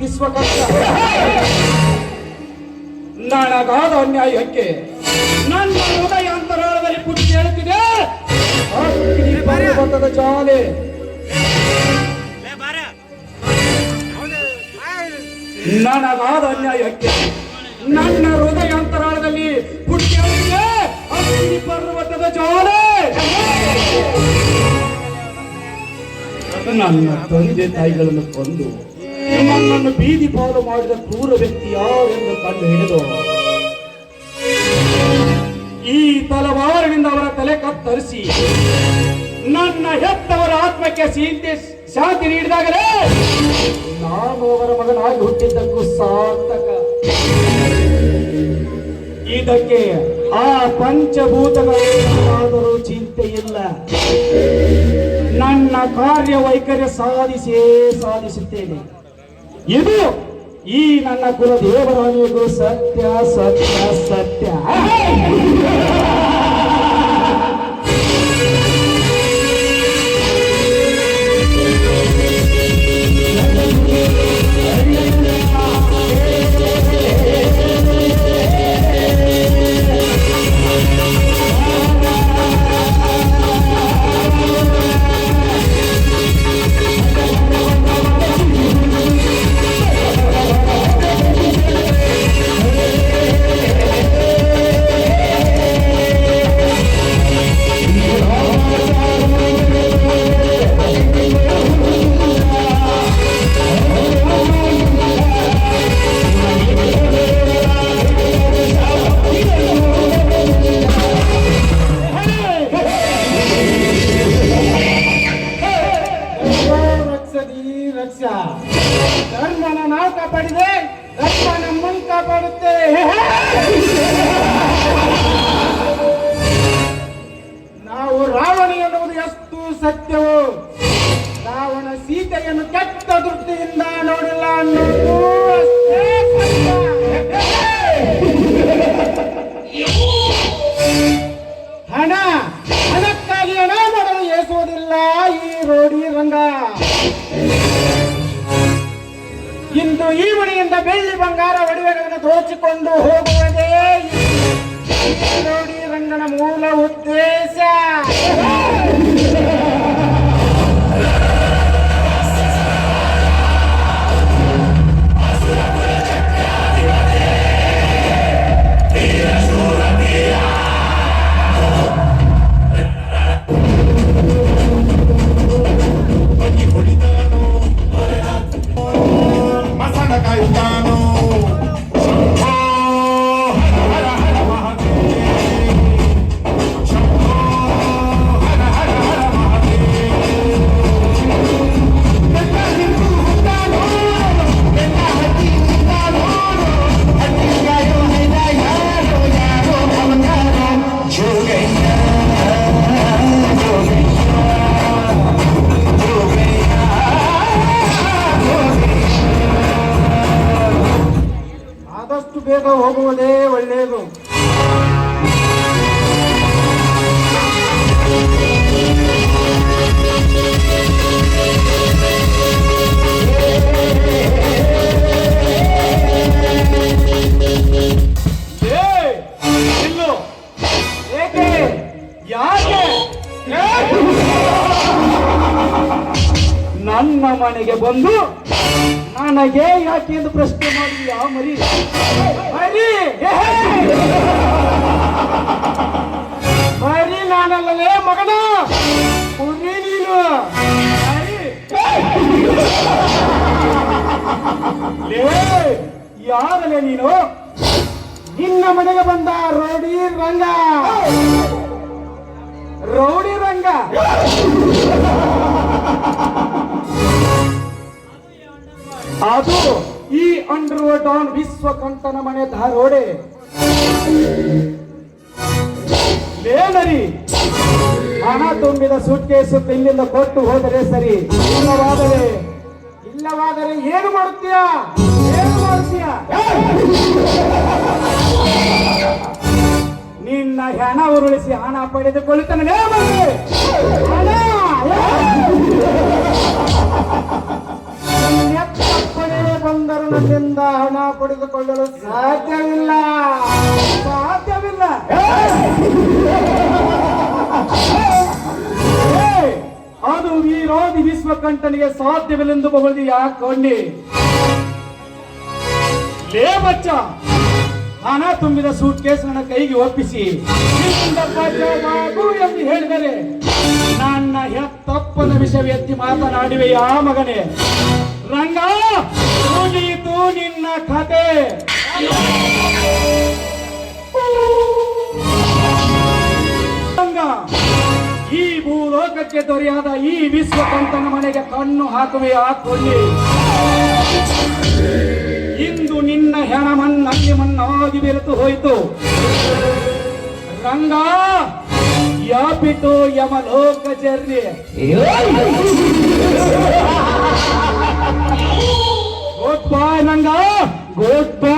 ವಿಶ್ವಕರ್ತ ನನಗಾದ ಅನ್ಯಾಯಕ್ಕೆ ನನ್ನ ಹೃದಯಾಂತರಾಳದಲ್ಲಿ ಪುಟ್ಟಿ ಹೇಳುತ್ತಿದೆ. ಪರ್ವತದ ಜಾಲೆ ನನಗಾದ ಅನ್ಯಾಯಕ್ಕೆ ನನ್ನ ಹೃದಯಾಂತರಾಳದಲ್ಲಿ ಪುಟ್ಟಿ ಹೇಳುತ್ತಿದೆ. ಅಗ್ನಿ ಪರ್ವತದ ಜಾಲೆ ನನ್ನ ತಂದೆ ತಾಯಿಗಳನ್ನು ಕೊಂದು ನನ್ನನ್ನು ಬೀದಿ ಪಾಲು ಮಾಡಿದ ಕ್ರೂರ ವ್ಯಕ್ತಿ ಯಾರೆಂದು ಕಂಡು ಹಿಡಿದು ಈ ತಲವಾರಿನಿಂದ ಅವರ ತಲೆ ಕತ್ತರಿಸಿ ನನ್ನ ಹೆತ್ತವರ ಆತ್ಮಕ್ಕೆ ಶಾಂತಿ ನೀಡಿದಾಗಲೇ ನಾನು ಅವರ ಮಗನಾಗಿ ಹುಟ್ಟಿದ್ದಕ್ಕೂ ಸಾರ್ಥಕ. ಇದಕ್ಕೆ ಆ ಪಂಚಭೂತಗಳಾದರೂ ಚಿಂತೆ ಇಲ್ಲ. ನನ್ನ ಕಾರ್ಯವೈಖರ್ಯ ಸಾಧಿಸುತ್ತೇನೆ. ಇದು ಈ ನನ್ನ ಕುಲದೇವರಾಣಿಗೂ ಸತ್ಯ ಸತ್ಯ ಸತ್ಯ. ಧರ್ಮನ ನಾವು ಕಾಪಾಡಿದೆ, ಧರ್ಮ ನಮ್ಮನ್ನು ಕಾಪಾಡುತ್ತೆ. ನಾವು ರಾವಣ ಎನ್ನುವುದು ಎಷ್ಟು ಸತ್ಯವೋ, ರಾವಣ ಸೀತೆಯನ್ನು ಕೆಟ್ಟ ದೃಷ್ಟಿಯಿಂದ ನೋಡಿಲ್ಲ ಅನ್ನೋದು ಅಷ್ಟೇ ಸತ್ಯ. ಹಣಕ್ಕಾಗಿ ಹಣ ಮಾಡಲು ಏಸುವುದಿಲ್ಲ ಈ ರೋಡಿ ರಂಗ. ಇಂದು ಈ ಮನೆಯಿಂದ ಬೆಳ್ಳಿ ಬಂಗಾರ ಒಡವೆಗಳನ್ನು ದೋಚಿಕೊಂಡು ಹೋಗುವುದೇ ರೋಡಿ ರಂಗನ ಮೂಲ ಉದ್ದೇಶ. ಬೇಗ ಹೋಗುವುದೇ ಒಳ್ಳೆಯದು. ಏಕೆ ಯಾಕೆ ನನ್ನ ಮನೆಗೆ ಬಂದು ನನಗೆ ಯಾಕೆ ಎಂದು ಪ್ರಶ್ನೆ ಮಾಡಿದ್ಯಾ ಮರಿ? ಬರೀ ನಾನಲ್ಲೇ ಮಗನ, ಕುರಿ ನೀನು. ಯಾರಲ್ಲೇ ನೀನು? ನಿನ್ನ ಮನೆಗೆ ಬಂದ ರೌಡಿ ರಂಗ. ರೌಡಿ ರಂಗ ಅದು ಈ ಅಂಡರ್ವರ್ಲ್ಡ್ ಡಾನ್ ವಿಶ್ವಕಂಠನ ಮನೆ ಧಾರೋಡೆ. ಲೇನರಿ, ಹಣ ತುಂಬಿದ ಸೂಟ್ಕೇಸು ಇಲ್ಲಿಂದ ಕೊಟ್ಟು ಹೋದರೆ ಸರಿ, ಇಲ್ಲವಾದರೆ ಏನು ಮಾಡುತ್ತೀಯಾ? ನಿನ್ನ ಹಣ ಉರುಳಿಸಿ ಹಣ ಪಡೆದುಕೊಳ್ಳುತ್ತಾನೆ. ಪಡೆಯುವುದು ಬಂದರೂ ನನ್ನಿಂದ ಹಣ ಪಡೆದುಕೊಳ್ಳಲು ಸಾಧ್ಯವಿಲ್ಲ. ಸಾಧ್ಯವಿಲ್ಲ. ಅದು ವೀರಾದಿ ವಿಶ್ವಕಂಠನಿಗೆ ಸಾಧ್ಯವಿಲ್ಲೆಂದು ಬಹುದಿ ಯಾಕೊಂಡಿ ಲೇ ಬಚ್ಚ, ಹಣ ತುಂಬಿದ ಸೂಟ್ ಕೇಸ್ ನನ್ನ ಕೈಗೆ ಒಪ್ಪಿಸಿ ಇಲ್ಲಿಂದ ಬಚಾವಾಗು ಎಂದು ಹೇಳಿದರೆ ನನ್ನ ಹೆತ್ತಪ್ಪನ ವಿಷಯ ಎತ್ತಿ ಮಾತನಾಡಿವೆ ಯಾ ಮಗನೇ. ರಂಗ, ಮುಗಿಯಿತು ನಿನ್ನ ಕತೆ. ರಂಗ, ಈ ಭೂಲೋಕಕ್ಕೆ ದೊರೆಯಾದ ಈ ವಿಶ್ವಕಂಠನ ಮನೆಗೆ ಕಣ್ಣು ಹಾಕುವೆ ಹಾಕೊಳ್ಳಿ. ಇಂದು ನಿನ್ನ ಹೆಣ ಮಣ್ಣಲ್ಲಿ ಮಣ್ಣಾಗಿ ಬೆರೆತು ಹೋಯಿತು. ರಂಗ, ಯಾಪಿಟು ಯಮಲೋಕ ಜರ್ನಿ. ಗುಡ್ ಬಾಯ್ ರಂಗ, ಗುಡ್ ಬಾಯ್.